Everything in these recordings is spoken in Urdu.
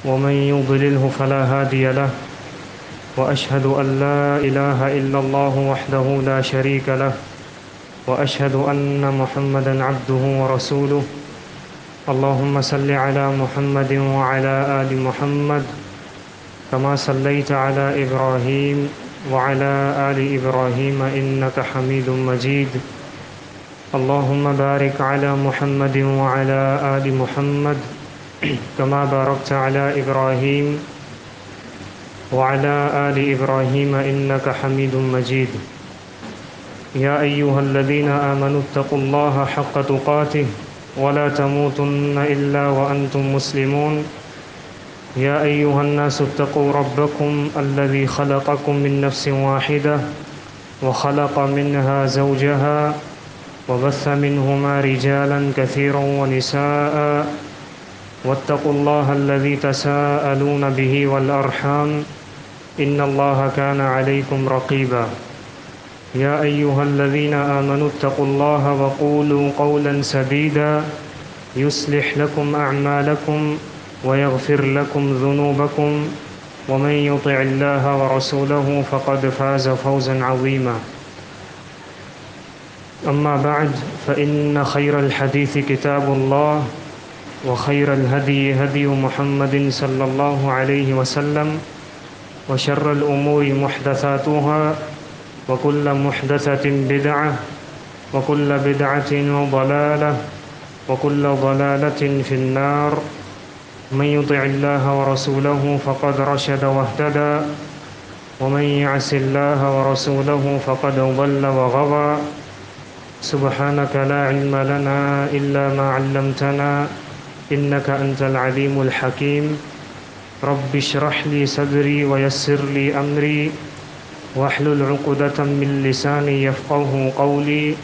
ومن يضلله فلا هادي له وأشهد أن لا إله إلا الله وحده لا شريك له وأشهد أن محمدا عبده ورسوله اللهم صل على محمد وعلى آل محمد كما صليت على إبراهيم وعلى آل إبراهيم إنك حميد مجيد اللهم بارك على محمد وعلى آل محمد كما باركت على إبراهيم وعلى آل إبراهيم إنك حميد مجيد يا أيها الذين آمنوا اتقوا الله حق تقاته ولا تموتن إلا وأنتم مسلمون يا أيها الناس اتقوا ربكم الذي خلقكم من نفس واحدة وخلق منها زوجها وبث منهما رجالا كثيرا ونساء واتقوا الله الذي تساءلون به والأرحام إن الله كان عليكم رقيبا يا أيها الذين آمنوا اتقوا الله وقولوا قولا سديدا يصلح لكم أعمالكم ويغفر لكم ذنوبكم ومن يطع الله ورسوله فقد فاز فوزا عظيما أما بعد فإن خير الحديث كتاب الله وخير الهدي هدي محمد صلى الله عليه وسلم وشر الأمور محدثاتها وكل محدثة بدعة وكل بدعة ضلالة وكل ضلالة في النار من يطع الله ورسوله فقد رشد واهتدى ومن يعص الله ورسوله فقد ضل وغوى سبحانك لا علم لنا إلا ما علمتنا إنك أنت العليم الحكيم رب اشرح لي صدري ويسر لي أمري واحلل عقدة من لساني يفقه قولي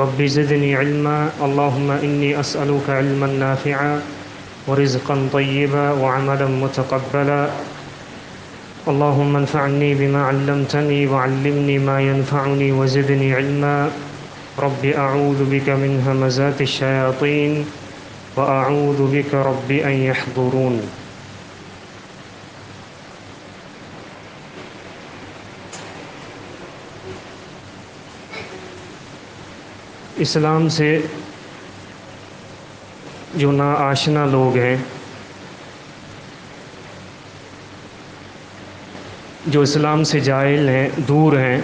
رب زدني علما اللهم إني أسألك علما نافعا ورزقا طيبا وعملا متقبلا اللهم انفعني بما علمتني وعلمني ما ينفعني وزدني علما رب أعوذ بك من همزات الشياطين وأعوذ بك رب أن يحضرون. اسلام سے جو ناآشنا لوگ ہیں، جو اسلام سے جاہل ہیں، دور ہیں،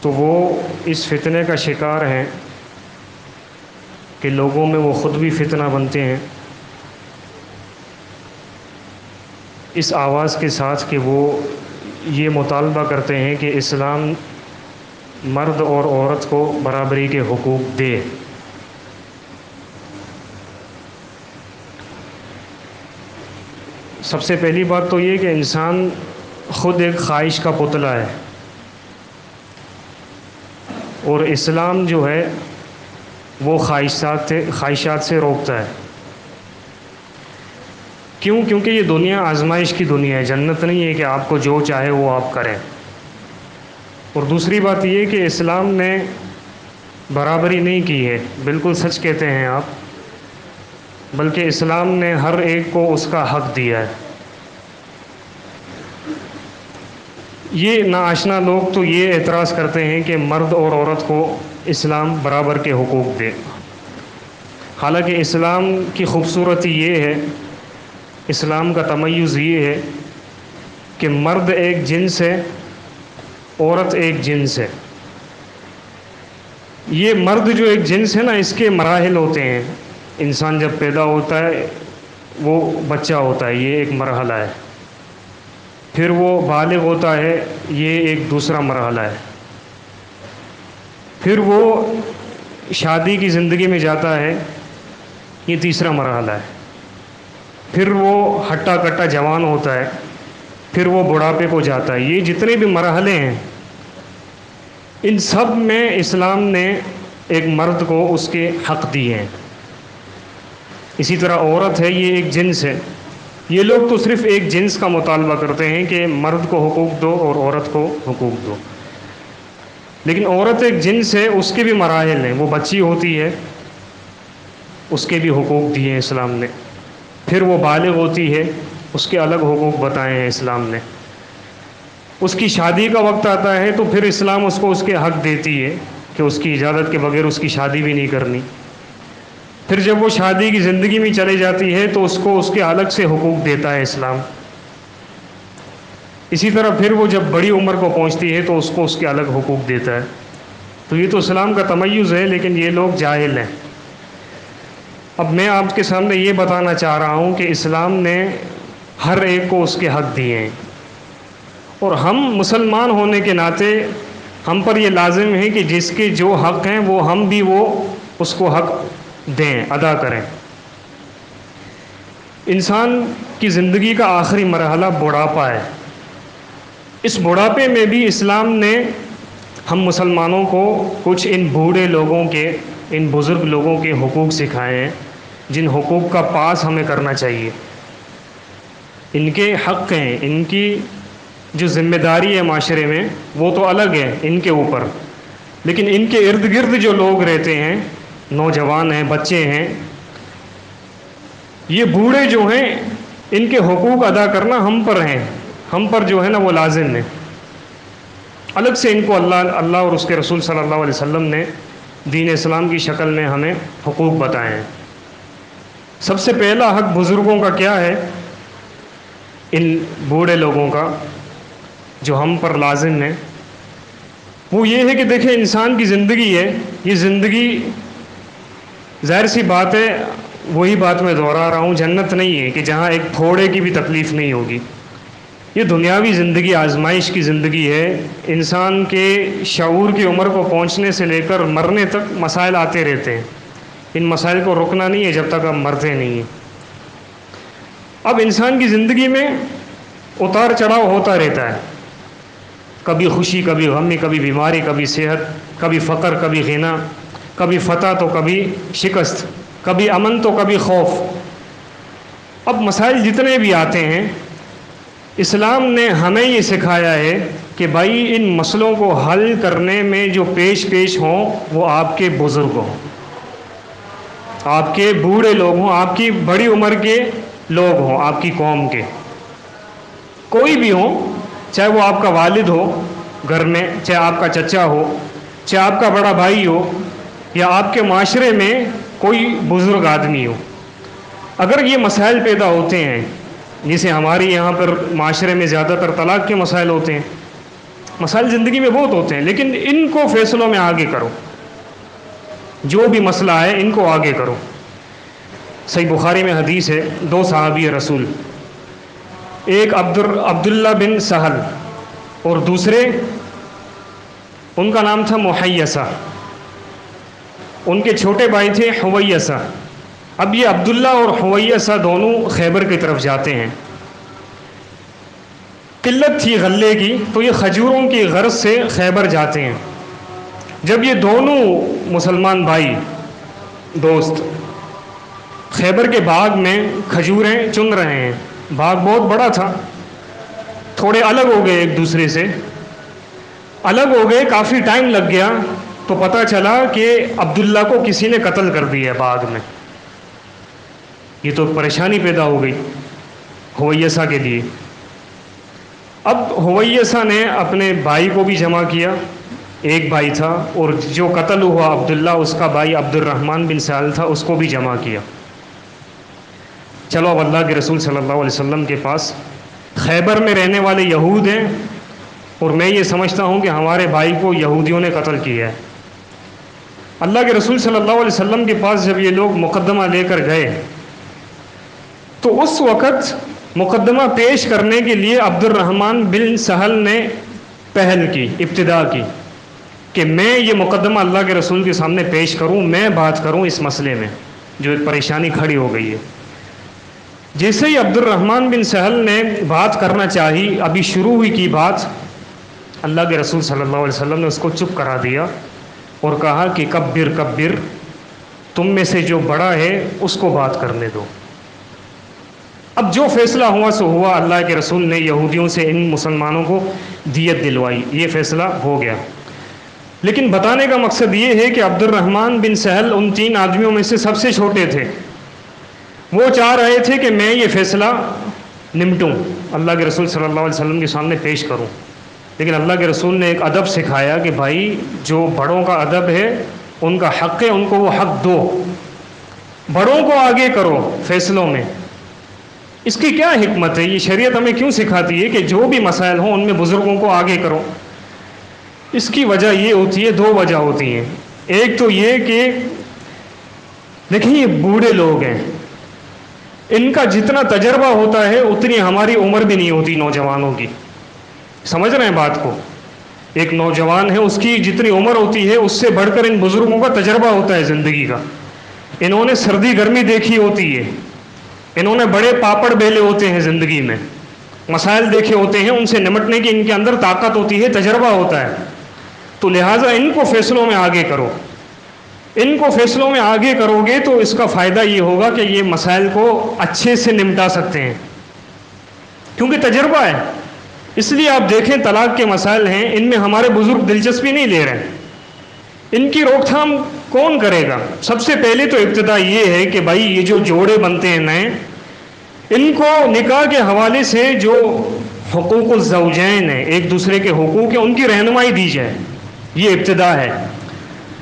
تو وہ اس فتنے کا شکار ہیں کہ لوگوں میں وہ خود بھی فتنہ بنتے ہیں اس آواز کے ساتھ کہ وہ یہ مطالبہ کرتے ہیں کہ اسلام مرد اور عورت کو برابری کے حقوق دے۔ سب سے پہلی بات تو یہ کہ انسان خود ایک خواہش کا پتلا ہے، اور اسلام جو ہے وہ خواہشات سے روکتا ہے۔ کیوں؟ کیونکہ یہ دنیا آزمائش کی دنیا ہے، جنت نہیں ہے کہ آپ کو جو چاہے وہ آپ کریں۔ اور دوسری بات یہ کہ اسلام نے برابری نہیں کی ہے، بالکل سچ کہتے ہیں آپ، بلکہ اسلام نے ہر ایک کو اس کا حق دیا ہے۔ یہ ناآشنا لوگ تو یہ اعتراض کرتے ہیں کہ مرد اور عورت کو اسلام برابر کے حقوق دے، حالانکہ اسلام کی خوبصورتی یہ ہے، اسلام کا تمیز یہ ہے کہ مرد ایک جنس ہے، عورت ایک جنس ہے۔ یہ مرد جو ایک جنس ہے نا، اس کے مراحل ہوتے ہیں۔ انسان جب پیدا ہوتا ہے وہ بچہ ہوتا ہے، یہ ایک مرحلہ ہے، پھر وہ بالغ ہوتا ہے، یہ ایک دوسرا مرحلہ ہے، پھر وہ شادی کی زندگی میں جاتا ہے، یہ تیسرا مرحلہ ہے، پھر وہ ہٹا کٹا جوان ہوتا ہے، پھر وہ بڑھاپے کو جاتا ہے۔ یہ جتنے بھی مرحلے ہیں ان سب میں اسلام نے ایک مرد کو اس کے حق دیے ہیں۔ اسی طرح عورت ہے، یہ ایک جنس ہے۔ یہ لوگ تو صرف ایک جنس کا مطالبہ کرتے ہیں کہ مرد کو حقوق دو اور عورت کو حقوق دو، لیکن عورت ایک جنس ہے، اس کے بھی مراحل ہیں۔ وہ بچی ہوتی ہے، اس کے بھی حقوق دیے ہیں اسلام نے. پھر وہ بالغ ہوتی ہے, اس کے الگ حقوق بتائے ہیں اسلام نے. اس کی شادی کا وقت آتا ہے تو پھر اسلام اس کو اس کے حق دیتی ہے کہ اس کی اجازت کے بغیر اس کی شادی بھی نہیں کرنی. پھر جب وہ شادی کی زندگی میں چلی جاتی ہے تو اس کو اس کے الگ سے حقوق دیتا ہے اسلام. اسی طرح پھر وہ جب بڑی عمر کو پہنچتی ہے تو اس کو اس کے الگ حقوق دیتا ہے. تو یہ تو اسلام کا تمیز ہے, لیکن یہ لوگ جاہل ہیں. اب میں آپ کے سامنے یہ بتانا چاہ رہا ہوں کہ اسلام نے ہر ایک کو اس کے حق دیے ہیں, اور ہم مسلمان ہونے کے ناطے ہم پر یہ لازم ہے کہ جس کے جو حق ہیں وہ ہم بھی وہ اس کو حق دیں, ادا کریں. انسان کی زندگی کا آخری مرحلہ بڑھاپا ہے. اس بڑھاپے میں بھی اسلام نے ہم مسلمانوں کو کچھ ان بوڑھے لوگوں کے, ان بزرگ لوگوں کے حقوق سکھائے ہیں, جن حقوق کا پاس ہمیں کرنا چاہیے. ان کے حق ہیں, ان کی جو ذمہ داری ہے معاشرے میں وہ تو الگ ہے ان کے اوپر, لیکن ان کے ارد گرد جو لوگ رہتے ہیں, نوجوان ہیں, بچے ہیں, یہ بوڑھے جو ہیں, ان کے حقوق ادا کرنا ہم پر ہیں, ہم پر جو ہے نا وہ لازم ہے. الگ سے ان کو اللہ اور اس کے رسول صلی اللہ علیہ وسلم نے دین اسلام کی شکل میں ہمیں حقوق بتائے ہیں. سب سے پہلا حق بزرگوں کا کیا ہے, ان بوڑھے لوگوں کا جو ہم پر لازم ہے, وہ یہ ہے کہ دیکھیں انسان کی زندگی ہے, یہ زندگی ظاہر سی بات ہے, وہی بات میں دہرا رہا ہوں, جنت نہیں ہے کہ جہاں ایک پھوڑے کی بھی تکلیف نہیں ہوگی. یہ دنیاوی زندگی آزمائش کی زندگی ہے. انسان کے شعور کی عمر کو پہنچنے سے لے کر مرنے تک مسائل آتے رہتے ہیں. ان مسائل کو رکنا نہیں ہے جب تک ہم مرتے نہیں ہیں. اب انسان کی زندگی میں اتار چڑھاؤ ہوتا رہتا ہے, کبھی خوشی, کبھی غم, کبھی بیماری, کبھی صحت, کبھی فقر, کبھی غنا, کبھی فتح تو کبھی شکست, کبھی امن تو کبھی خوف. اب مسائل جتنے بھی آتے ہیں, اسلام نے ہمیں یہ سکھایا ہے کہ بھائی ان مسئلوں کو حل کرنے میں جو پیش ہوں وہ آپ کے بزرگ ہوں, آپ کے بوڑھے لوگ ہوں, آپ کی بڑی عمر کے لوگ ہوں, آپ کی قوم کے کوئی بھی ہوں, چاہے وہ آپ کا والد ہو گھر میں, چاہے آپ کا چچا ہو, چاہے آپ کا بڑا بھائی ہو, یا آپ کے معاشرے میں کوئی بزرگ آدمی ہو. اگر یہ مسائل پیدا ہوتے ہیں, جسے ہمارے یہاں پر معاشرے میں زیادہ تر طلاق کے مسائل ہوتے ہیں, مسائل زندگی میں بہت ہوتے ہیں, لیکن ان کو فیصلوں میں آگے کرو. جو بھی مسئلہ ہے ان کو آگے کرو. صحیح بخاری میں حدیث ہے, دو صحابی رسول, ایک عبداللہ بن سہل اور دوسرے ان کا نام تھا محیسہ, ان کے چھوٹے بھائی تھے حویسہ. اب یہ عبداللہ اور حویسہ دونوں خیبر کی طرف جاتے ہیں. قلت تھی غلے کی تو یہ کھجوروں کی غرض سے خیبر جاتے ہیں. جب یہ دونوں مسلمان بھائی دوست خیبر کے باغ میں کھجوریں چن رہے ہیں, باغ بہت بڑا تھا, تھوڑے الگ ہو گئے ایک دوسرے سے, الگ ہو گئے, کافی ٹائم لگ گیا تو پتہ چلا کہ عبداللہ کو کسی نے قتل کر دیا باغ میں. یہ تو پریشانی پیدا ہو گئی حویسہ کے لیے. اب حویسہ نے اپنے بھائی کو بھی جمع کیا, ایک بھائی تھا, اور جو قتل ہوا عبداللہ اس کا بھائی عبد الرحمن بن سہل تھا, اس کو بھی جمع کیا. چلو اب اللہ کے رسول صلی اللہ علیہ وسلم کے پاس, خیبر میں رہنے والے یہود ہیں, اور میں یہ سمجھتا ہوں کہ ہمارے بھائی کو یہودیوں نے قتل کیا ہے. اللہ کے رسول صلی اللہ علیہ وسلم کے پاس جب یہ لوگ مقدمہ لے کر گئے تو اس وقت مقدمہ پیش کرنے کے لیے عبد الرحمن بن سہل نے پہل کی, ابتدا کی کہ میں یہ مقدمہ اللہ کے رسول کے سامنے پیش کروں, میں بات کروں اس مسئلے میں جو ایک پریشانی کھڑی ہو گئی ہے. جیسے ہی عبد الرحمن بن سہل نے بات کرنا چاہی, ابھی شروع ہوئی کی بات, اللہ کے رسول صلی اللہ علیہ وسلم نے اس کو چپ کرا دیا اور کہا کہ کبر, تم میں سے جو بڑا ہے اس کو بات کرنے دو. اب جو فیصلہ ہوا سو ہوا, اللہ کے رسول نے یہودیوں سے ان مسلمانوں کو دیت دلوائی, یہ فیصلہ ہو گیا. لیکن بتانے کا مقصد یہ ہے کہ عبد الرحمن بن سہل ان 3 آدمیوں میں سے سب سے چھوٹے تھے. وہ چاہ رہے تھے کہ میں یہ فیصلہ نمٹوں، اللہ کے رسول صلی اللہ علیہ وسلم کے سامنے پیش کروں. لیکن اللہ کے رسول نے ایک ادب سکھایا کہ بھائی جو بڑوں کا ادب ہے، ان کا حق ہے، ان کو وہ حق دو، بڑوں کو آگے کرو فیصلوں میں. اس کی کیا حکمت ہے؟ یہ شریعت ہمیں کیوں سکھاتی ہے کہ جو بھی مسائل ہوں ان میں بزرگوں کو آگے کرو؟ اس کی وجہ یہ ہوتی ہے، 2 وجہ ہوتی ہیں. ایک تو یہ کہ دیکھیں یہ بوڑھے لوگ ہیں، ان کا جتنا تجربہ ہوتا ہے اتنی ہماری عمر بھی نہیں ہوتی نوجوانوں کی. سمجھ رہے ہیں بات کو؟ ایک نوجوان ہے، اس کی جتنی عمر ہوتی ہے اس سے بڑھ کر ان بزرگوں کا تجربہ ہوتا ہے زندگی کا. انہوں نے سردی گرمی دیکھی ہوتی ہے، انہوں نے بڑے پاپڑ بیلے ہوتے ہیں زندگی میں، مسائل دیکھے ہوتے ہیں، ان سے نمٹنے کی ان کے اندر طاقت ہوتی ہے، تجربہ ہوتا ہے. تو لہٰذا ان کو فیصلوں میں آگے کرو. ان کو فیصلوں میں آگے کرو گے تو اس کا فائدہ یہ ہوگا کہ یہ مسائل کو اچھے سے نمٹا سکتے ہیں، کیونکہ تجربہ ہے. اس لیے آپ دیکھیں طلاق کے مسائل ہیں، ان میں ہمارے بزرگ دلچسپی نہیں لے رہے. ان کی روک تھام کون کرے گا؟ سب سے پہلے تو ابتدا یہ ہے کہ بھائی یہ جو جوڑے بنتے ہیں نئے، ان کو نکاح کے حوالے سے جو حقوق الزوجین ہیں، ایک دوسرے کے حقوق ہیں، ان کی رہنمائی دی جائے. یہ ابتدا ہے.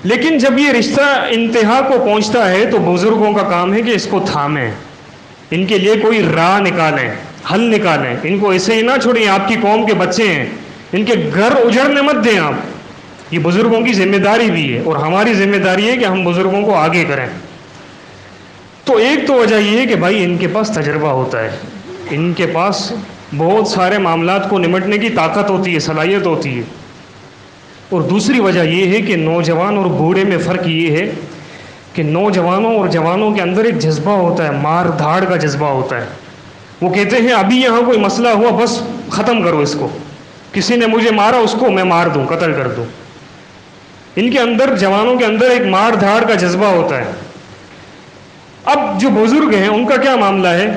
لیکن جب یہ رشتہ انتہا کو پہنچتا ہے تو بزرگوں کا کام ہے کہ اس کو تھامیں، ان کے لیے کوئی راہ نکالیں، حل نکالیں. ان کو ایسے ہی نہ چھوڑیں، آپ کی قوم کے بچے ہیں، ان کے گھر اجڑنے مت دیں آپ. یہ بزرگوں کی ذمہ داری بھی ہے، اور ہماری ذمہ داری ہے کہ ہم بزرگوں کو آگے کریں. تو ایک تو وجہ یہ ہے کہ بھائی ان کے پاس تجربہ ہوتا ہے، ان کے پاس بہت سارے معاملات کو نمٹنے کی طاقت ہوتی ہے، صلاحیت ہوتی ہے. اور دوسری وجہ یہ ہے کہ نوجوان اور بوڑھے میں فرق یہ ہے کہ نوجوانوں اور جوانوں کے اندر ایک جذبہ ہوتا ہے، مار دھاڑ کا جذبہ ہوتا ہے. وہ کہتے ہیں ابھی یہاں کوئی مسئلہ ہوا بس ختم کرو اس کو، کسی نے مجھے مارا اس کو میں مار دوں، قتل کر دوں. ان کے اندر، جوانوں کے اندر ایک مار دھاڑ کا جذبہ ہوتا ہے. اب جو بزرگ ہیں ان کا کیا معاملہ ہے؟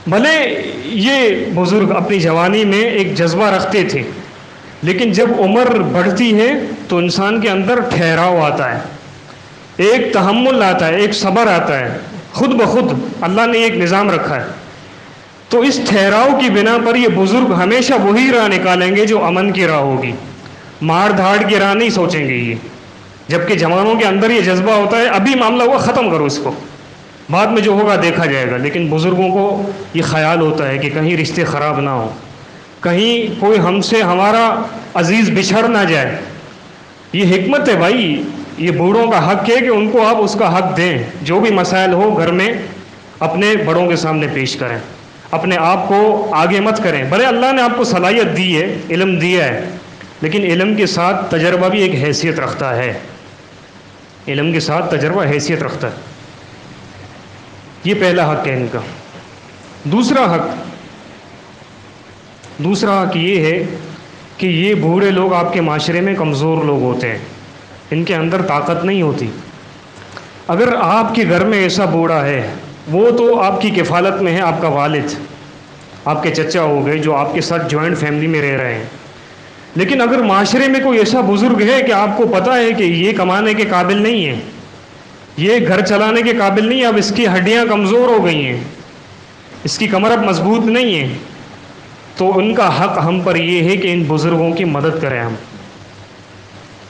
بھلے یہ بزرگ اپنی جوانی میں ایک جذبہ رکھتے تھے، لیکن جب عمر بڑھتی ہے تو انسان کے اندر ٹھہراؤ آتا ہے، ایک تحمل آتا ہے، ایک صبر آتا ہے. خود بخود اللہ نے ایک نظام رکھا ہے. تو اس ٹھہراؤ کی بنا پر یہ بزرگ ہمیشہ وہی راہ نکالیں گے جو امن کی راہ ہوگی، مار دھاڑ کی راہ نہیں سوچیں گے یہ. جبکہ جوانوں کے اندر یہ جذبہ ہوتا ہے ابھی معاملہ ہوا ختم کرو اس کو، بعد میں جو ہوگا دیکھا جائے گا. لیکن بزرگوں کو یہ خیال ہوتا ہے کہ کہیں رشتے خراب نہ ہوں، کہیں کوئی ہم سے ہمارا عزیز بچھڑ نہ جائے. یہ حکمت ہے بھائی. یہ بوڑھوں کا حق ہے کہ ان کو آپ اس کا حق دیں. جو بھی مسائل ہو گھر میں اپنے بڑوں کے سامنے پیش کریں، اپنے آپ کو آگے مت کریں. بھلے اللہ نے آپ کو صلاحیت دی ہے، علم دیا ہے، لیکن علم کے ساتھ تجربہ بھی ایک حیثیت رکھتا ہے. علم کے ساتھ تجربہ حیثیت رکھتا ہے. یہ پہلا حق ہے ان کا. دوسرا حق یہ ہے کہ یہ بوڑھے لوگ آپ کے معاشرے میں کمزور لوگ ہوتے ہیں، ان کے اندر طاقت نہیں ہوتی. اگر آپ کے گھر میں ایسا بوڑھا ہے، وہ تو آپ کی کفالت میں ہے، آپ کا والد، آپ کے چچا ہو گئے جو آپ کے ساتھ جوائنٹ فیملی میں رہ رہے ہیں. لیکن اگر معاشرے میں کوئی ایسا بزرگ ہے کہ آپ کو پتہ ہے کہ یہ کمانے کے قابل نہیں ہے، یہ گھر چلانے کے قابل نہیں ہے، اب اس کی ہڈیاں کمزور ہو گئی ہیں، اس کی کمر اب مضبوط نہیں ہے، تو ان کا حق ہم پر یہ ہے کہ ان بزرگوں کی مدد کریں ہم.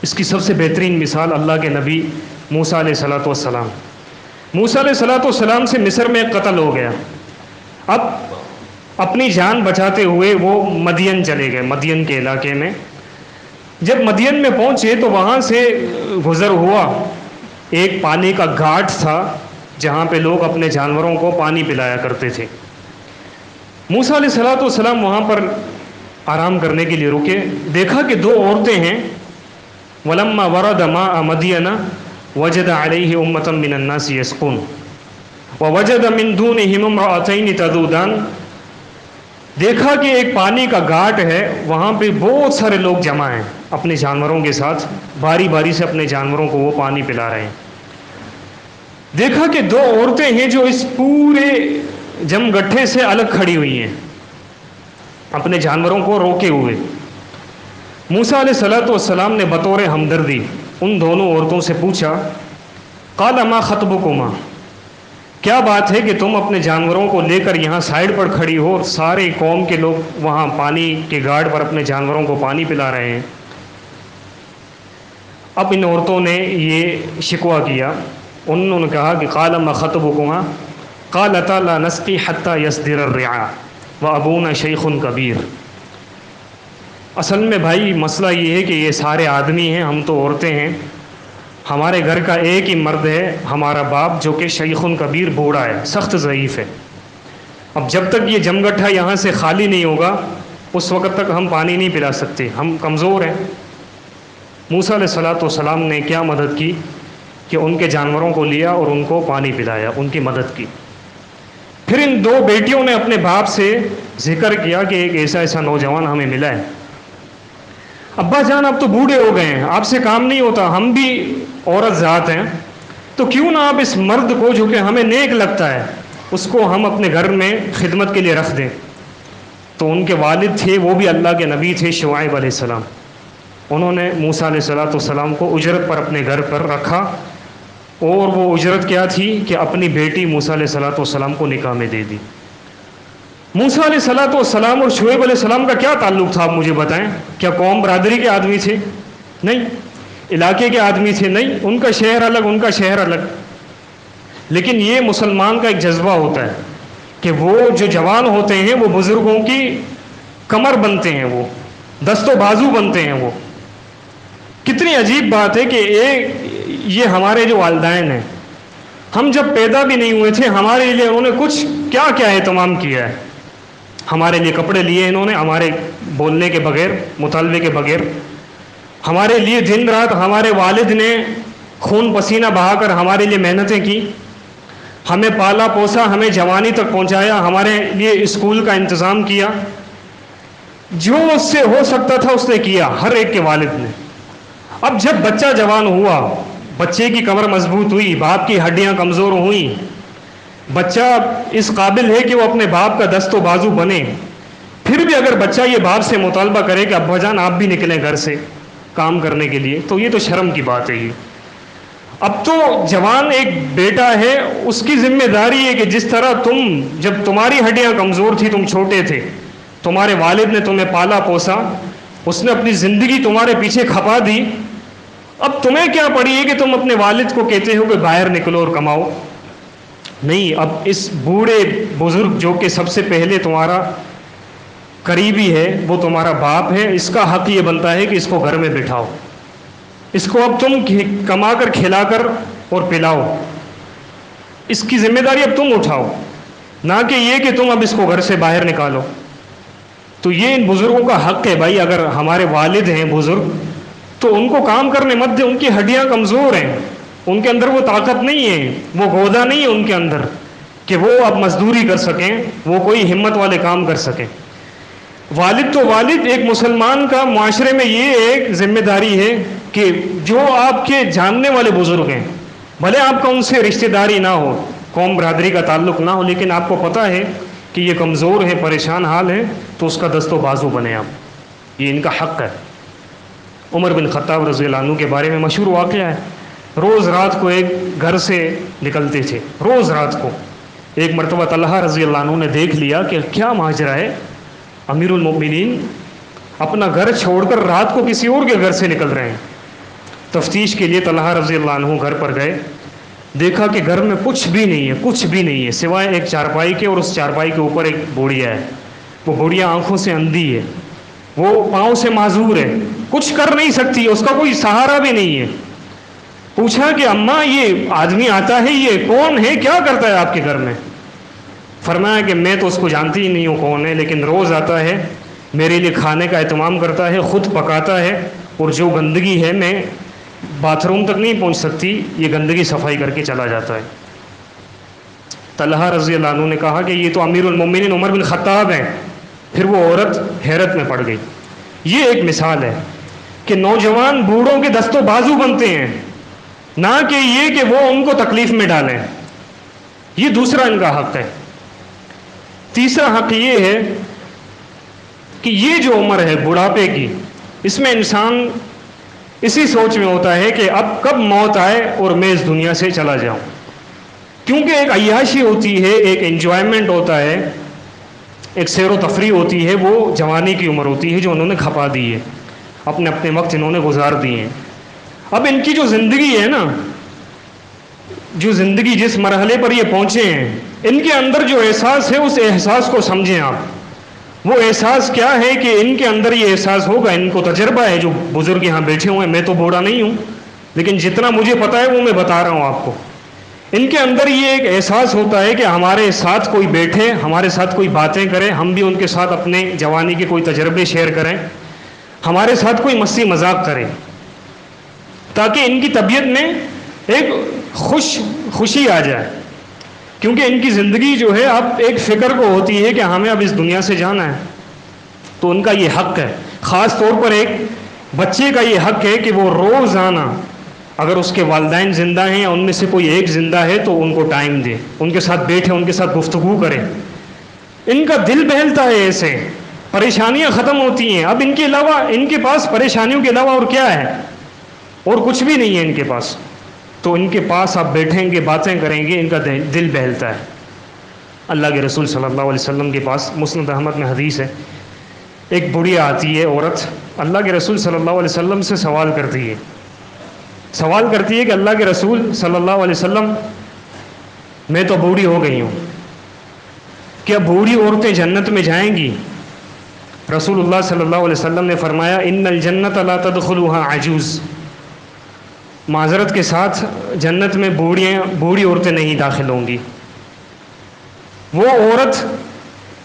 اس کی سب سے بہترین مثال اللہ کے نبی موسیٰ علیہ الصلوۃ والسلام. موسیٰ علیہ الصلوۃ والسلام سے مصر میں قتل ہو گیا. اب اپنی جان بچاتے ہوئے وہ مدین چلے گئے، مدین کے علاقے میں. جب مدین میں پہنچے تو وہاں سے گزر ہوا، ایک پانی کا گھاٹ تھا جہاں پہ لوگ اپنے جانوروں کو پانی پلایا کرتے تھے. موسیٰ علیہ الصلوۃ والسلام وہاں پر آرام کرنے کے لیے رکے. دیکھا کہ 2 عورتیں ہیں. وَلَمَّا وَرَدَ مَاءَ مَدْيَنَ وَجَدَ عَلَيْهِ أُمَّةً مِّنَ النَّاسِ يَسْقُونَ وَوَجَدَ مِن دُونِهِمْ امْرَأَتَيْنِ تَذُودَانِ. دیکھا کہ ایک پانی کا گھاٹ ہے، وہاں پہ بہت سارے لوگ جمع ہیں اپنے جانوروں کے ساتھ، باری باری سے اپنے جانوروں کو وہ پانی پلا رہے ہیں. دیکھا کہ 2 عورتیں ہیں جو اس پورے جم گٹھے سے الگ کھڑی ہوئی ہیں، اپنے جانوروں کو روکے ہوئے. موسیٰ علیہ الصلوۃ والسلام نے بطور ہمدردی ان دونوں عورتوں سے پوچھا، قال ما خطبکما، کیا بات ہے کہ تم اپنے جانوروں کو لے کر یہاں سائڈ پر کھڑی ہو اور سارے قوم کے لوگ وہاں پانی کے گھاٹ پر اپنے جانوروں کو پانی پلا رہے ہیں؟ اب ان عورتوں نے یہ شکوہ کیا، انہوں نے کہا کہ قال ما خطبکما قالتا لا نسقی حتی یصدر الرعاء وابونا شیخ کبیر۔ اصل میں بھائی مسئلہ یہ ہے کہ یہ سارے آدمی ہیں، ہم تو عورتیں ہیں، ہمارے گھر کا ایک ہی مرد ہے ہمارا باپ جو کہ شیخ کبیر بوڑھا ہے، سخت ضعیف ہے۔ اب جب تک یہ جمگٹھا یہاں سے خالی نہیں ہوگا اس وقت تک ہم پانی نہیں پلا سکتے، ہم کمزور ہیں۔ موسیٰ علیہ الصلوۃ والسلام نے کیا مدد کی کہ ان کے جانوروں کو لیا اور ان کو پانی پلایا، ان کی مدد کی۔ پھر ان دو بیٹیوں نے اپنے باپ سے ذکر کیا کہ ایک ایسا نوجوان ہمیں ملا ہے، ابا جان آپ تو بوڑھے ہو گئے ہیں، آپ سے کام نہیں ہوتا، ہم بھی عورت ذات ہیں، تو کیوں نہ آپ اس مرد کو جو کہ ہمیں نیک لگتا ہے اس کو ہم اپنے گھر میں خدمت کے لیے رکھ دیں۔ تو ان کے والد تھے، وہ بھی اللہ کے نبی تھے، شعیب علیہ السلام، انہوں نے موسیٰ علیہ الصلوۃ والسلام کو اجرت پر اپنے گھر پر رکھا، اور وہ اجرت کیا تھی کہ اپنی بیٹی موسیٰ علیہ الصلوۃ والسلام کو نکاح میں دے دی۔ موسیٰ علیہ الصلوۃ والسلام اور شعیب علیہ السلام کا کیا تعلق تھا آپ مجھے بتائیں؟ کیا قوم برادری کے آدمی تھے؟ نہیں۔ علاقے کے آدمی تھے؟ نہیں۔ ان کا شہر الگ، ان کا شہر الگ۔ لیکن یہ مسلمان کا ایک جذبہ ہوتا ہے کہ وہ جو جوان ہوتے ہیں وہ بزرگوں کی کمر بنتے ہیں، وہ دست و بازو بنتے ہیں۔ وہ کتنی عجیب بات ہے کہ یہ ہمارے جو والدین ہیں، ہم جب پیدا بھی نہیں ہوئے تھے ہمارے لیے انہوں نے کچھ کیا کیا اہتمام کیا ہے، ہمارے لیے کپڑے لیے انہوں نے، ہمارے بولنے کے بغیر، مطالبے کے بغیر، ہمارے لیے دن رات ہمارے والد نے خون پسینہ بہا کر ہمارے لیے محنتیں کی، ہمیں پالا پوسا، ہمیں جوانی تک پہنچایا، ہمارے لیے اسکول کا انتظام کیا، جو اس سے ہو سکتا تھا اس نے کیا، ہر ایک کے والد نے۔ اب جب بچہ جوان ہوا، بچے کی کمر مضبوط ہوئی، باپ کی ہڈیاں کمزور ہوئیں، بچہ اس قابل ہے کہ وہ اپنے باپ کا دست و بازو بنے، پھر بھی اگر بچہ یہ باپ سے مطالبہ کرے کہ ابا جان آپ بھی نکلیں گھر سے کام کرنے کے لیے، تو یہ تو شرم کی بات ہے۔ یہ اب تو جوان ایک بیٹا ہے، اس کی ذمہ داری ہے کہ جس طرح تم جب تمہاری ہڈیاں کمزور تھی، تم چھوٹے تھے، تمہارے والد نے تمہیں پالا پوسا، اس نے اپنی زندگی تمہارے پیچھے کھپا دی، اب تمہیں کیا پڑی ہے کہ تم اپنے والد کو کہتے ہو کہ باہر نکلو اور کماؤ؟ نہیں، اب اس بوڑھے بزرگ جو کہ سب سے پہلے تمہارا قریبی ہے، وہ تمہارا باپ ہے، اس کا حق یہ بنتا ہے کہ اس کو گھر میں بٹھاؤ، اس کو اب تم کما کر کھلا کر اور پلاؤ، اس کی ذمہ داری اب تم اٹھاؤ، نہ کہ یہ کہ تم اب اس کو گھر سے باہر نکالو۔ تو یہ ان بزرگوں کا حق ہے بھائی، اگر ہمارے والد ہیں بزرگ تو ان کو کام کرنے مت دیں، ان کی ہڈیاں کمزور ہیں، ان کے اندر وہ طاقت نہیں ہے، وہ گودا نہیں ہے ان کے اندر کہ وہ اب مزدوری کر سکیں، وہ کوئی ہمت والے کام کر سکیں۔ والد تو والد، ایک مسلمان کا معاشرے میں یہ ایک ذمہ داری ہے کہ جو آپ کے جاننے والے بزرگ ہیں، بھلے آپ کا ان سے رشتہ داری نہ ہو، قوم برادری کا تعلق نہ ہو، لیکن آپ کو پتہ ہے کہ یہ کمزور ہے، پریشان حال ہے، تو اس کا دست و بازو بنے آپ، یہ ان کا حق ہے۔ عمر بن خطاب رضی اللہ عنہ کے بارے میں مشہور واقعہ ہے، روز رات کو ایک گھر سے نکلتے تھے، روز رات کو۔ ایک مرتبہ طلحہ رضی اللہ عنہ نے دیکھ لیا کہ کیا ماجرا ہے، امیر المؤمنین اپنا گھر چھوڑ کر رات کو کسی اور کے گھر سے نکل رہے ہیں۔ تفتیش کے لیے طلحہ رضی اللہ عنہ گھر پر گئے، دیکھا کہ گھر میں کچھ بھی نہیں ہے، کچھ بھی نہیں ہے سوائے ایک چارپائی کے، اور اس چارپائی کے اوپر ایک بوڑھیا ہے، وہ بوڑھیا آنکھوں سے اندھی ہے، وہ پاؤں سے معذور ہے، کچھ کر نہیں سکتی، اس کا کوئی سہارا بھی نہیں ہے۔ پوچھا کہ اماں یہ آدمی آتا ہے یہ کون ہے، کیا کرتا ہے آپ کے گھر میں؟ فرمایا کہ میں تو اس کو جانتی ہی نہیں ہوں کون ہے، لیکن روز آتا ہے، میرے لیے کھانے کا اہتمام کرتا ہے، خود پکاتا ہے، اور جو گندگی ہے میں باتھ روم تک نہیں پہنچ سکتی، یہ گندگی صفائی کر کے چلا جاتا ہے۔ طلحہ رضی اللہ عنہ نے کہا کہ یہ تو امیر المومنین عمر بن خطاب ہیں۔ پھر وہ عورت حیرت میں پڑ گئی۔ یہ ایک مثال ہے کہ نوجوان بوڑھوں کے دست و بازو بنتے ہیں، نہ کہ یہ کہ وہ ان کو تکلیف میں ڈالیں۔ یہ دوسرا ان کا حق ہے۔ تیسرا حق یہ ہے کہ یہ جو عمر ہے بڑھاپے کی، اس میں انسان اسی سوچ میں ہوتا ہے کہ اب کب موت آئے اور میں اس دنیا سے چلا جاؤں، کیونکہ ایک عیاشی ہوتی ہے، ایک انجوائمنٹ ہوتا ہے، ایک سیر و تفریح ہوتی ہے، وہ جوانی کی عمر ہوتی ہے جو انہوں نے کھپا دی ہے، اپنے اپنے وقت انہوں نے گزار دیے ہیں۔ اب ان کی جو زندگی ہے نا، جو زندگی جس مرحلے پر یہ پہنچے ہیں، ان کے اندر جو احساس ہے اس احساس کو سمجھیں آپ۔ وہ احساس کیا ہے کہ ان کے اندر یہ احساس ہوگا، ان کو تجربہ ہے، جو بزرگ یہاں بیٹھے ہوئے ہیں، میں تو بوڑھا نہیں ہوں لیکن جتنا مجھے پتا ہے وہ میں بتا رہا ہوں آپ کو۔ ان کے اندر یہ ایک احساس ہوتا ہے کہ ہمارے ساتھ کوئی بیٹھے، ہمارے ساتھ کوئی باتیں کرے، ہم بھی ان کے ساتھ اپنے جوانی کے کوئی تجربے شیئر کریں، ہمارے ساتھ کوئی مستی مذاق کرے، تاکہ ان کی طبیعت میں ایک خوشی آ جائے، کیونکہ ان کی زندگی جو ہے اب ایک فکر کو ہوتی ہے کہ ہمیں اب اس دنیا سے جانا ہے۔ تو ان کا یہ حق ہے، خاص طور پر ایک بچے کا یہ حق ہے کہ وہ روزانہ، اگر اس کے والدین زندہ ہیں یا ان میں سے کوئی ایک زندہ ہے تو ان کو ٹائم دے، ان کے ساتھ بیٹھے، ان کے ساتھ گفتگو کرے۔ ان کا دل بہلتا ہے، ایسے پریشانیاں ختم ہوتی ہیں۔ اب ان کے علاوہ، ان کے پاس پریشانیوں کے علاوہ اور کیا ہے؟ اور کچھ بھی نہیں ہے ان کے پاس۔ تو ان کے پاس آپ بیٹھیں گے، باتیں کریں گے، ان کا دل بہلتا ہے۔ اللہ کے رسول صلی اللہ علیہ وسلم کے پاس مسند احمد میں حدیث ہے، ایک بڑھیا آتی ہے عورت، اللہ کے رسول صلی اللہ علیہ وسلم سے سوال کرتی ہے کہ اللہ کے رسول صلی اللہ علیہ وسلم، میں تو بوڑھی ہو گئی ہوں، کیا بوڑھی عورتیں جنت میں جائیں گی؟ رسول اللہ صلی اللہ علیہ وسلم نے فرمایا، ان الجنت لا تدخلها عجوز، معذرت کے ساتھ جنت میں بوڑھی عورتیں نہیں داخل ہوں گی۔ وہ عورت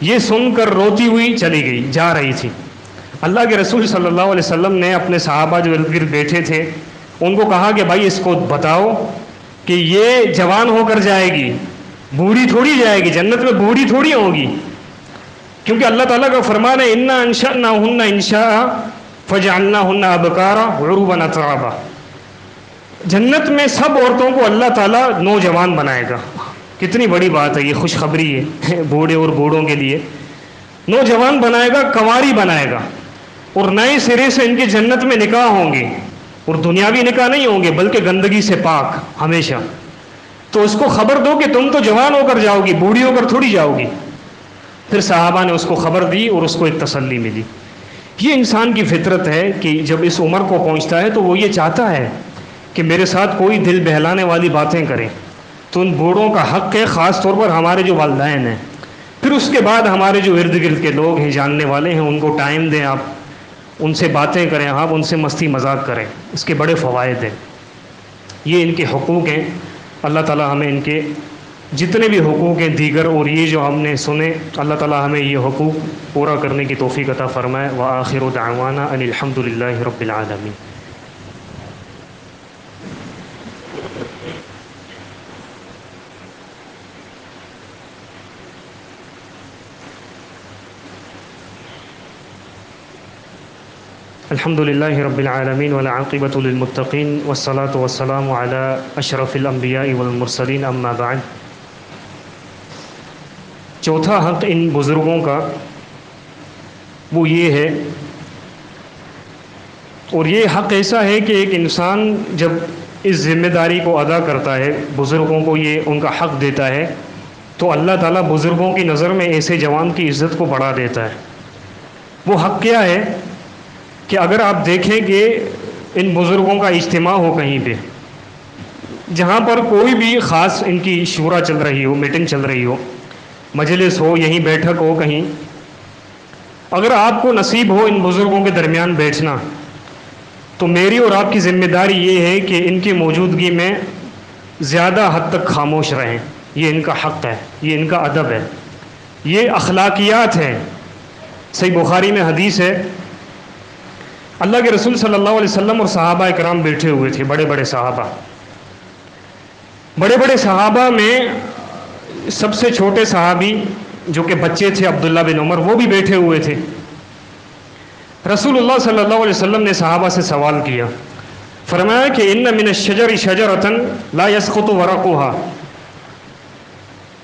یہ سن کر روتی ہوئی چلی گئی، جا رہی تھی۔ اللہ کے رسول صلی اللہ علیہ وسلم نے اپنے صحابہ جو ارد گرد بیٹھے تھے ان کو کہا کہ بھائی اس کو بتاؤ کہ یہ جوان ہو کر جائے گی، بوڑھی تھوڑی جائے گی، جنت میں بوڑھی تھوڑی ہوگی، کیونکہ اللہ تعالیٰ کا فرمان ہے، انا انشأناہن انشاء فجعلناہن ابکارا عربا اترابا، جنت میں سب عورتوں کو اللہ تعالیٰ نوجوان بنائے گا۔ کتنی بڑی بات ہے، یہ خوشخبری ہے بوڑھے اور بوڑھوں کے لیے۔ نوجوان بنائے گا، کنواری بنائے گا، اور نئے سرے سے ان کے جنت میں نکاح ہوں گے، اور دنیاوی نکاح نہیں ہوں گے بلکہ گندگی سے پاک ہمیشہ۔ تو اس کو خبر دو کہ تم تو جوان ہو کر جاؤ گی، بوڑھی ہو کر تھوڑی جاؤ گی۔ پھر صحابہ نے اس کو خبر دی اور اس کو ایک تسلی ملی۔ یہ انسان کی فطرت ہے کہ جب اس عمر کو پہنچتا ہے تو وہ یہ چاہتا ہے کہ میرے ساتھ کوئی دل بہلانے والی باتیں کرے۔ تو ان بوڑھوں کا حق ہے، خاص طور پر ہمارے جو والدین ہیں، پھر اس کے بعد ہمارے جو ارد گرد کے لوگ ہیں، جاننے والے ہیں، ان کو ٹائم دیں، آپ ان سے باتیں کریں، آپ ان سے مستی مذاق کریں، اس کے بڑے فوائد ہیں۔ یہ ان کے حقوق ہیں، اللہ تعالیٰ ہمیں ان کے جتنے بھی حقوق ہیں دیگر اور یہ جو ہم نے سنے، اللہ تعالیٰ ہمیں یہ حقوق پورا کرنے کی توفیق عطا فرمائے۔ وآخر دعوانا ان الحمد للہ رب العالمین۔ الحمد للہ رب العالمین والعاقبۃ للمتقین والصلاة والسلام علی اشرف الانبیاء والمرسلین، اما بعد۔ چوتھا حق ان بزرگوں کا وہ یہ ہے، اور یہ حق ایسا ہے کہ ایک انسان جب اس ذمہ داری کو ادا کرتا ہے، بزرگوں کو یہ ان کا حق دیتا ہے، تو اللہ تعالیٰ بزرگوں کی نظر میں ایسے جوان کی عزت کو بڑھا دیتا ہے۔ وہ حق کیا ہے کہ اگر آپ دیکھیں کہ ان بزرگوں کا اجتماع ہو کہیں پہ، جہاں پر کوئی بھی خاص ان کی شورا چل رہی ہو، میٹنگ چل رہی ہو، مجلس ہو، یہیں بیٹھک ہو کہیں، اگر آپ کو نصیب ہو ان بزرگوں کے درمیان بیٹھنا، تو میری اور آپ کی ذمہ داری یہ ہے کہ ان کی موجودگی میں زیادہ حد تک خاموش رہیں۔ یہ ان کا حق ہے، یہ ان کا ادب ہے، یہ اخلاقیات ہیں۔ صحیح بخاری میں حدیث ہے، اللہ کے رسول صلی اللہ علیہ وسلم اور صحابہ کرام بیٹھے ہوئے تھے، بڑے بڑے صحابہ میں سب سے چھوٹے صحابی جو کہ بچے تھے، عبداللہ بن عمر، وہ بھی بیٹھے ہوئے تھے۔ رسول اللہ صلی اللہ علیہ وسلم نے صحابہ سے سوال کیا، فرمایا کہ ان من الشجر شجرۃ لا يسقط ورقها،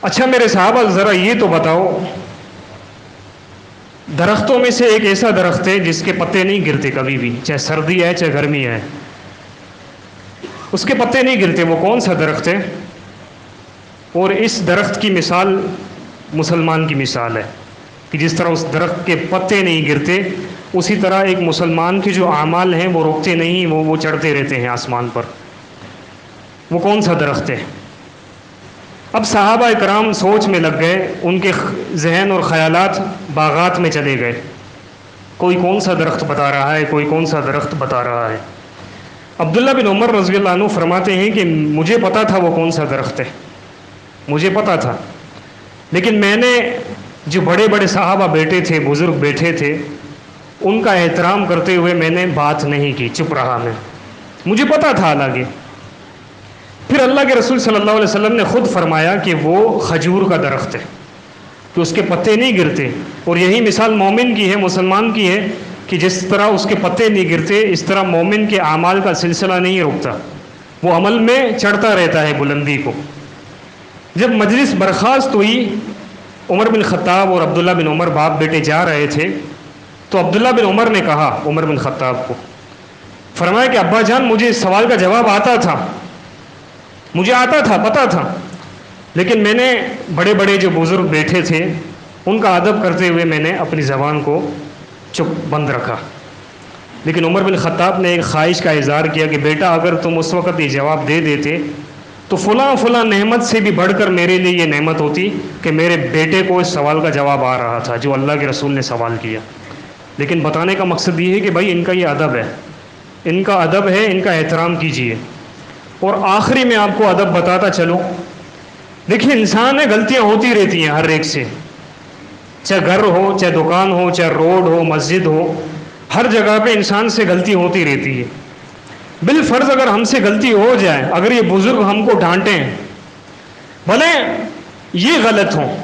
اچھا میرے صحابہ ذرا یہ تو بتاؤ درختوں میں سے ایک ایسا درخت ہے جس کے پتے نہیں گرتے کبھی بھی، چاہے سردی ہے چاہے گرمی ہے، اس کے پتے نہیں گرتے۔ وہ کون سا درخت ہے؟ اور اس درخت کی مثال مسلمان کی مثال ہے کہ جس طرح اس درخت کے پتے نہیں گرتے، اسی طرح ایک مسلمان کے جو اعمال ہیں وہ رکتے نہیں، وہ چڑھتے رہتے ہیں آسمان پر۔ وہ کون سا درخت ہے؟ اب صحابہ کرام سوچ میں لگ گئے، ان کے ذہن اور خیالات باغات میں چلے گئے، کوئی کون سا درخت بتا رہا ہے، کوئی کون سا درخت بتا رہا ہے۔ عبداللہ بن عمر رضی اللہ عنہ فرماتے ہیں کہ مجھے پتا تھا وہ کون سا درخت ہے، مجھے پتا تھا، لیکن میں نے جو بڑے بڑے صحابہ بیٹھے تھے، بزرگ بیٹھے تھے، ان کا احترام کرتے ہوئے میں نے بات نہیں کی، چپ رہا میں، مجھے پتا تھا حالانکہ۔ پھر اللہ کے رسول صلی اللہ علیہ وسلم نے خود فرمایا کہ وہ کھجور کا درخت ہے کہ اس کے پتے نہیں گرتے، اور یہی مثال مومن کی ہے، مسلمان کی ہے کہ جس طرح اس کے پتے نہیں گرتے، اس طرح مومن کے اعمال کا سلسلہ نہیں رکتا، وہ عمل میں چڑھتا رہتا ہے بلندی کو۔ جب مجلس برخاست ہوئی، عمر بن خطاب اور عبداللہ بن عمر باپ بیٹے جا رہے تھے، تو عبداللہ بن عمر نے کہا عمر بن خطاب کو، فرمایا کہ ابا جان مجھے اس سوال کا جواب آتا تھا، مجھے آتا تھا، پتا تھا، لیکن میں نے بڑے بڑے جو بزرگ بیٹھے تھے ان کا ادب کرتے ہوئے میں نے اپنی زبان کو چپ بند رکھا۔ لیکن عمر بن خطاب نے ایک خواہش کا اظہار کیا کہ بیٹا اگر تم اس وقت یہ جواب دے دیتے تو فلاں فلاں نعمت سے بھی بڑھ کر میرے لیے یہ نعمت ہوتی کہ میرے بیٹے کو اس سوال کا جواب آ رہا تھا جو اللہ کے رسول نے سوال کیا۔ لیکن بتانے کا مقصد یہ ہے کہ بھائی ان کا یہ ادب ہے، ان کا ادب ہے، ان کا احترام کیجیے۔ اور آخری میں آپ کو ادب بتاتا چلوں، دیکھیے انسان ہے، غلطیاں ہوتی رہتی ہیں ہر ایک سے، چاہے گھر ہو، چاہے دکان ہو، چاہے روڈ ہو، مسجد ہو، ہر جگہ پہ انسان سے غلطی ہوتی رہتی ہے۔ بالفرض اگر ہم سے غلطی ہو جائے، اگر یہ بزرگ ہم کو ڈانٹیں، بھلے یہ غلط ہوں،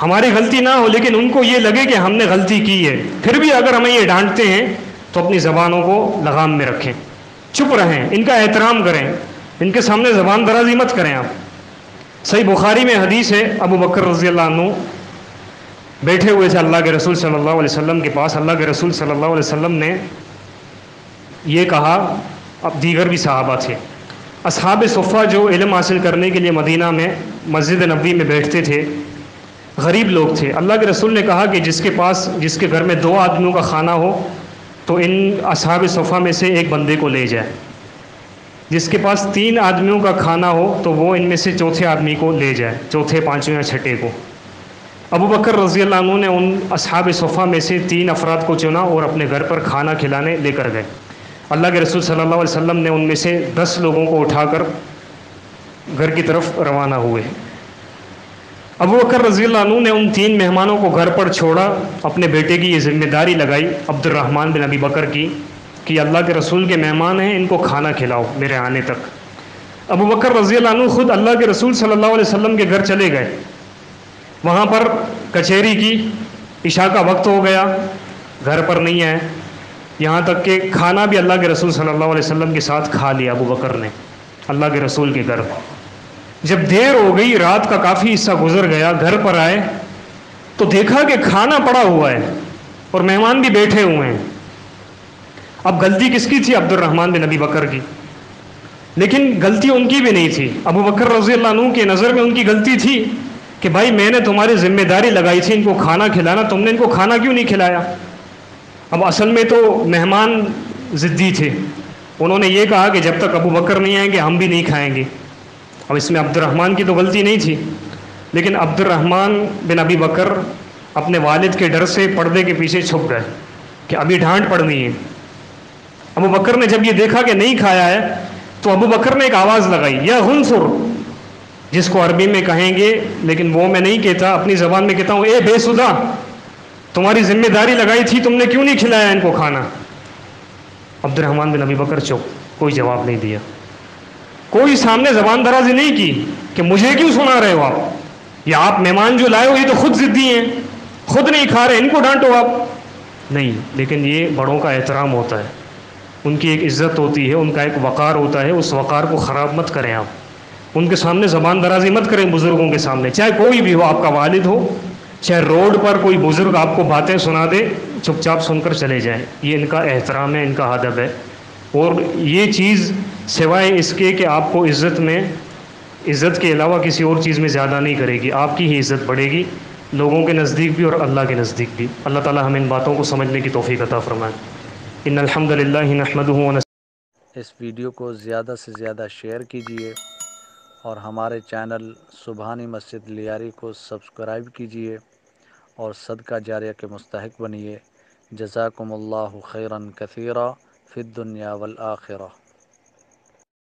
ہماری غلطی نہ ہو، لیکن ان کو یہ لگے کہ ہم نے غلطی کی ہے، پھر بھی اگر ہمیں یہ ڈانٹتے ہیں تو اپنی زبانوں کو لگام میں رکھیں، چپ رہیں، ان کا احترام کریں، ان کے سامنے زبان درازی مت کریں آپ۔ صحیح بخاری میں حدیث ہے، ابو بکر رضی اللہ عنہ بیٹھے ہوئے تھے اللہ کے رسول صلی اللہ علیہ وسلم کے پاس، اللہ کے رسول صلی اللہ علیہ وسلم نے یہ کہا، اب دیگر بھی صحابہ تھے، اصحاب صفہ جو علم حاصل کرنے کے لیے مدینہ میں مسجد نبوی میں بیٹھتے تھے، غریب لوگ تھے، اللہ کے رسول نے کہا کہ جس کے گھر میں 2 آدمیوں کا کھانا ہو تو ان اصحاب صفہ میں سے ایک بندے کو لے جائے، جس کے پاس 3 آدمیوں کا کھانا ہو تو وہ ان میں سے چوتھے آدمی کو لے جائے، چوتھے، پانچویں یا چھٹے کو۔ ابو بکر رضی اللہ عنہ نے ان اصحاب صفہ میں سے 3 افراد کو چنا اور اپنے گھر پر کھانا کھلانے لے کر گئے۔ اللہ کے رسول صلی اللہ علیہ وسلم نے ان میں سے 10 لوگوں کو اٹھا کر گھر کی طرف روانہ ہوئے۔ ابو بکر رضی اللہ عنہ نے ان 3 مہمانوں کو گھر پر چھوڑا، اپنے بیٹے کی یہ ذمہ داری لگائی عبد الرحمن بن ابی بکر کی کہ اللہ کے رسول کے مہمان ہیں، ان کو کھانا کھلاؤ میرے آنے تک۔ ابو بکر رضی اللہ عنہ خود اللہ کے رسول صلی اللہ علیہ وسلم کے گھر چلے گئے، وہاں پر کچہری کی، عشاء کا وقت ہو گیا، گھر پر نہیں آئے، یہاں تک کہ کھانا بھی اللہ کے رسول صلی اللہ علیہ وسلم کے ساتھ کھا لیا ابو بکر نے اللہ کے رسول کے گھر۔ جب دیر ہو گئی، رات کا کافی حصہ گزر گیا، گھر پر آئے تو دیکھا کہ کھانا پڑا ہوا ہے اور مہمان بھی بیٹھے ہوئے ہیں۔ اب غلطی کس کی تھی؟ عبد الرحمن بن ابی بکر کی، لیکن غلطی ان کی بھی نہیں تھی۔ ابو بکر رضی اللہ عنہ کی نظر میں ان کی غلطی تھی کہ بھائی میں نے تمہاری ذمہ داری لگائی تھی ان کو کھانا کھلانا، تم نے ان کو کھانا کیوں نہیں کھلایا؟ اب اصل میں تو مہمان ضدی تھے، انہوں نے یہ کہا کہ جب تک ابو بکر نہیں آئیں گے ہم بھی نہیں کھائیں گے۔ اب اس میں عبد الرحمن کی تو غلطی نہیں تھی، لیکن عبد الرحمن بن ابی بکر اپنے والد کے ڈر سے پردے کے پیچھے چھپ گئے کہ ابھی ڈانٹ پڑنی ہے۔ ابو بکر نے جب یہ دیکھا کہ نہیں کھایا ہے تو ابو بکر نے ایک آواز لگائی، یا غنفر، جس کو عربی میں کہیں گے لیکن وہ میں نہیں کہتا، اپنی زبان میں کہتا ہوں، اے بے سدا، تمہاری ذمہ داری لگائی تھی، تم نے کیوں نہیں کھلایا ان کو کھانا؟ عبد الرحمن بن ابی بکر چپ، کوئی جواب نہیں دیا، کوئی سامنے زبان درازی نہیں کی کہ مجھے کیوں سنا رہے ہو آپ، یا آپ مہمان جو لائے ہو یہ تو خود ضدی ہیں، خود نہیں کھا رہے، ان کو ڈانٹو آپ نہیں۔ لیکن یہ بڑوں کا احترام ہوتا ہے، ان کی ایک عزت ہوتی ہے، ان کا ایک وقار ہوتا ہے، اس وقار کو خراب مت کریں آپ، ان کے سامنے زبان درازی مت کریں، بزرگوں کے سامنے، چاہے کوئی بھی ہو، آپ کا والد ہو، چاہے روڈ پر کوئی بزرگ آپ کو باتیں سنا دے، چپ چاپ سن کر چلے جائیں، یہ ان کا احترام ہے، ان کا ادب ہے۔ اور یہ چیز سوائے اس کے کہ آپ کو عزت کے علاوہ کسی اور چیز میں زیادہ نہیں کرے گی، آپ کی ہی عزت بڑھے گی، لوگوں کے نزدیک بھی اور اللہ کے نزدیک بھی۔ اللہ تعالی ہمیں ان باتوں کو سمجھنے کی توفیق عطا فرمائے۔ ان الحمد للہ نحمدہ اس ویڈیو کو زیادہ سے زیادہ شیئر کیجیے اور ہمارے چینل سبحانی مسجد لیاری کو سبسکرائب کیجیے اور صدقہ جاریہ کے مستحق بنیے۔ جزاکم اللہ خیرا کثیرا فی الدنیا والآخرہ۔